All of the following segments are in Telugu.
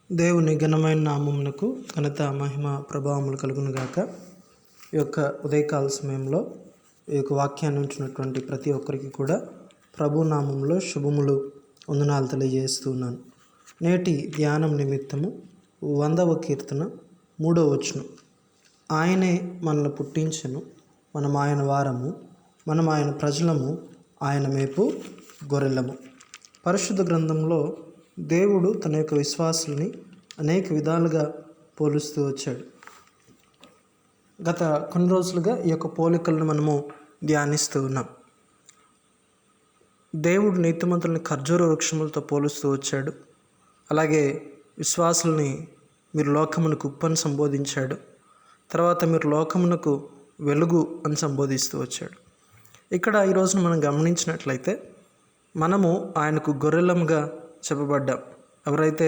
దేవుని ఘనమైన నామమునకు ఘనత మహిమ ప్రభావములు కలుగునుగాక. ఈ యొక్క ఉదయకాల సమయంలో ఈ యొక్క వాక్యాన్ని ఉంచినటువంటి ప్రతి ఒక్కరికి కూడా ప్రభు నామంలో శుభములు వందనాలు తెలియజేస్తున్నాను. నేటి ధ్యానం నిమిత్తము 100వ కీర్తన 3వ వచనం. ఆయనే మనల్ని పుట్టించెను, మనం ఆయన వారము, మనం ఆయన ప్రజలము, ఆయన మేపు గొర్రెలము. పరిశుద్ధ గ్రంథంలో దేవుడు తన యొక్క విశ్వాసుల్ని అనేక విధాలుగా పోలుస్తూ వచ్చాడు. గత కొన్ని రోజులుగా ఈ యొక్క పోలికలను మనము ధ్యానిస్తూ ఉన్నాం. దేవుడు నీతిమంతుల్ని ఖర్జూర వృక్షములతో పోలుస్తూ వచ్చాడు. అలాగే విశ్వాసుల్ని మీరు లోకమునకు ఉప్పు అని సంబోధించాడు. తర్వాత మీరు లోకమునకు వెలుగు అని సంబోధిస్తూ వచ్చాడు. ఇక్కడ ఈరోజున మనం గమనించినట్లయితే మనము ఆయనకు గొర్రెలముగా చెప్పబడ్డాం. ఎవరైతే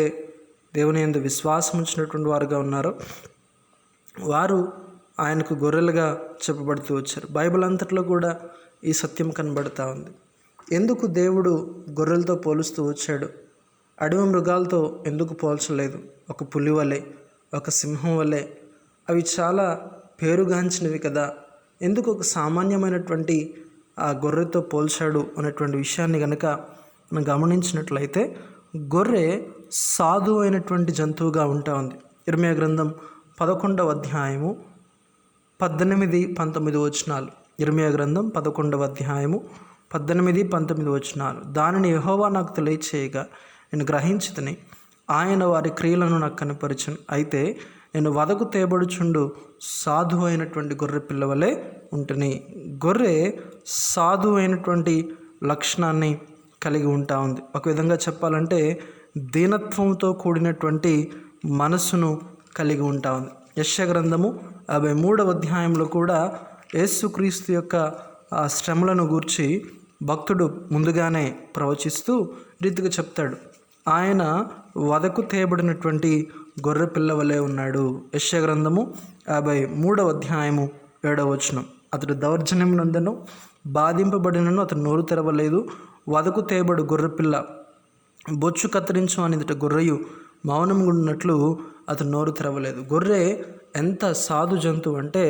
దేవుని యందు విశ్వాసం ఉంచినటువంటి వారుగా ఉన్నారో వారు ఆయనకు గొర్రెలుగా చెప్పబడుతూ వచ్చారు. బైబిల్ అంతట్లో కూడా ఈ సత్యం కనబడుతూ ఉంది. ఎందుకు దేవుడు గొర్రెలతో పోలుస్తూ వచ్చాడు? అడవి మృగాలతో ఎందుకు పోల్చలేదు? ఒక పులి వలె, ఒక సింహం వలె, అవి చాలా పేరుగాంచినవి కదా. ఎందుకు ఒక సామాన్యమైనటువంటి ఆ గొర్రెతో పోల్చాడు అనేటువంటి విషయాన్ని కనుక మనం గమనించినట్లయితే గొర్రె సాధు అయినటువంటి జంతువుగా ఉంటా ఉంది. ఇర్మీయా గ్రంథం 11వ అధ్యాయము 18-19 వచనాలు. ఇర్మీయా గ్రంథం 11వ అధ్యాయము 18-19 వచనాలు. దానిని యెహోవా నాకు తెలియచేయగా నేను గ్రహించితిని, ఆయన వారి క్రియలను నాకు కనపరిచెను. అయితే నేను వదకు తేబడుచుండు సాధు అయినటువంటి గొర్రె పిల్లవలే ఉంటుని. గొర్రె సాధు అయినటువంటి లక్షణాన్ని కలిగి ఉంటా ఉంది. ఒక విధంగా చెప్పాలంటే దీనత్వంతో కూడినటువంటి మనస్సును కలిగి ఉంటా ఉంది. యెషయా గ్రంథము 53వ అధ్యాయంలో కూడా యేసుక్రీస్తు యొక్క శ్రమలను గూర్చి భక్తుడు ముందుగానే ప్రవచిస్తూ రీతిగా చెప్తాడు, ఆయన వదకు తేబడినటువంటి గొర్రె పిల్ల వలె ఉన్నాడు. యెషయా గ్రంథము 53వ అధ్యాయము 7వ వచనం. అతడు దౌర్జన్యం నందను, బాధింపబడినను అతను నోరు తెరవలేదు. వదకు తేబడు గొర్రెపిల్ల బొచ్చు కత్తిరించు అనేదిట గొర్రెయు మౌనంగా ఉన్నట్లు అతను నోరు తెరవలేదు. గొర్రె ఎంత సాధు జంతువు అంటే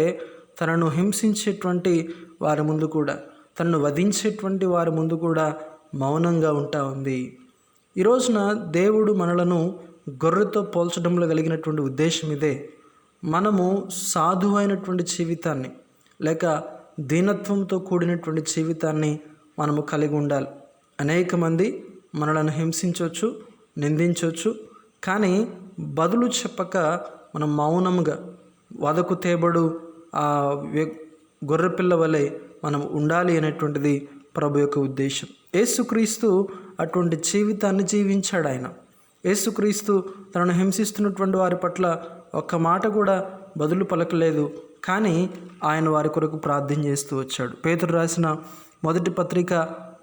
తనను హింసించేటువంటి వారి ముందు కూడా, తనను వధించేటువంటి వారి ముందు కూడా మౌనంగా ఉంటా ఉంది. ఈ రోజున దేవుడు మనలను గొర్రెతో పోల్చడంలో కలిగినటువంటి ఉద్దేశం ఇదే. మనము సాధు అయినటువంటి జీవితాన్ని లేక దీనత్వంతో కూడినటువంటి జీవితాన్ని మనము కలిగి ఉండాలి. అనేక మంది మనలను హింసించవచ్చు, నిందించవచ్చు, కానీ బదులు చెప్పక మనం మౌనంగా వదకు తేబడు గొర్రెపిల్ల వలె మనం ఉండాలి అనేటువంటిది ప్రభు యొక్క ఉద్దేశం. యేసుక్రీస్తు అటువంటి జీవితాన్ని జీవించాడు. ఆయన యేసుక్రీస్తు తనను హింసిస్తున్నటువంటి వారి పట్ల ఒక్క మాట కూడా బదులు పలకలేదు, కానీ ఆయన వారి కొరకు ప్రార్థన చేస్తూ వచ్చాడు. పేతురు రాసిన మొదటి పత్రిక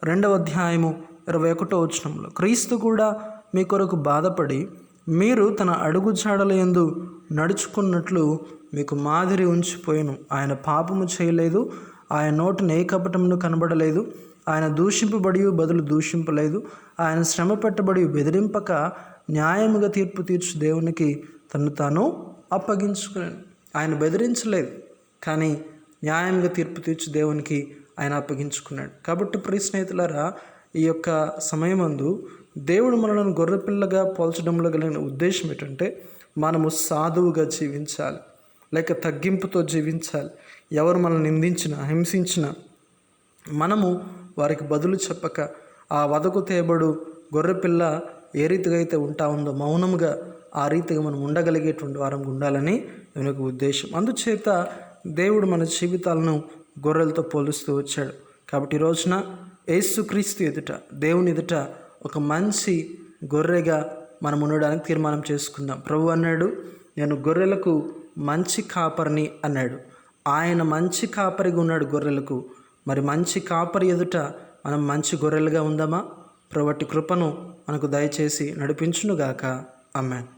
2వ అధ్యాయము 21వ వచనంలో, క్రీస్తు కూడా మీ కొరకు బాధపడి మీరు తన అడుగు జాడల యందు నడుచుకున్నట్లు మీకు మాదిరి ఉంచిపోయాను. ఆయన పాపము చేయలేదు, ఆయన నోటిని ఏ కపటమును కనబడలేదు, ఆయన దూషింపబడి బదులు దూషింపలేదు, ఆయన శ్రమ పెట్టబడి బెదిరింపక న్యాయముగా తీర్పు తీర్చు దేవునికి తను తాను అప్పగించుకున్నాను. ఆయన బెదిరించలేదు, కానీ న్యాయంగా తీర్పు తీర్చు దేవునికి ఆయన అప్పగించుకున్నాడు. కాబట్టి ప్రియ స్నేహితులారా, ఈ యొక్క సమయమందు దేవుడు మనలను గొర్రెపిల్లగా పోల్చడంలో కలిగిన ఉద్దేశం ఏంటంటే మనము సాధువుగా జీవించాలి, లేక తగ్గింపుతో జీవించాలి. ఎవరు మనల్ని నిందించినా హింసించినా మనము వారికి బదులు చెప్పక ఆ వదకు తేబడు గొర్రెపిల్ల ఏ రీతిగా అయితే ఉంటా ఉందో మౌనంగా ఆ రీతిగా మనం ఉండగలిగేటువంటి వారం ఉండాలని నేను ఒక ఉద్దేశం. అందుచేత దేవుడు మన జీవితాలను గొర్రెలతో పోలుస్తూ వచ్చాడు. కాబట్టి ఈ రోజున యేసుక్రీస్తు ఎదుట, దేవుని ఎదుట ఒక మంచి గొర్రెగా మనం ఉండడానికి తీర్మానం చేసుకుందాం. ప్రభు అన్నాడు, నేను గొర్రెలకు మంచి కాపరిని అన్నాడు. ఆయన మంచి కాపరిగా ఉన్నాడు గొర్రెలకు. మరి మంచి కాపరి ఎదుట మనం మంచి గొర్రెలుగా ఉందామా? ప్రభువటి కృపను మనకు దయచేసి నడిపించునుగాక. ఆమేన్.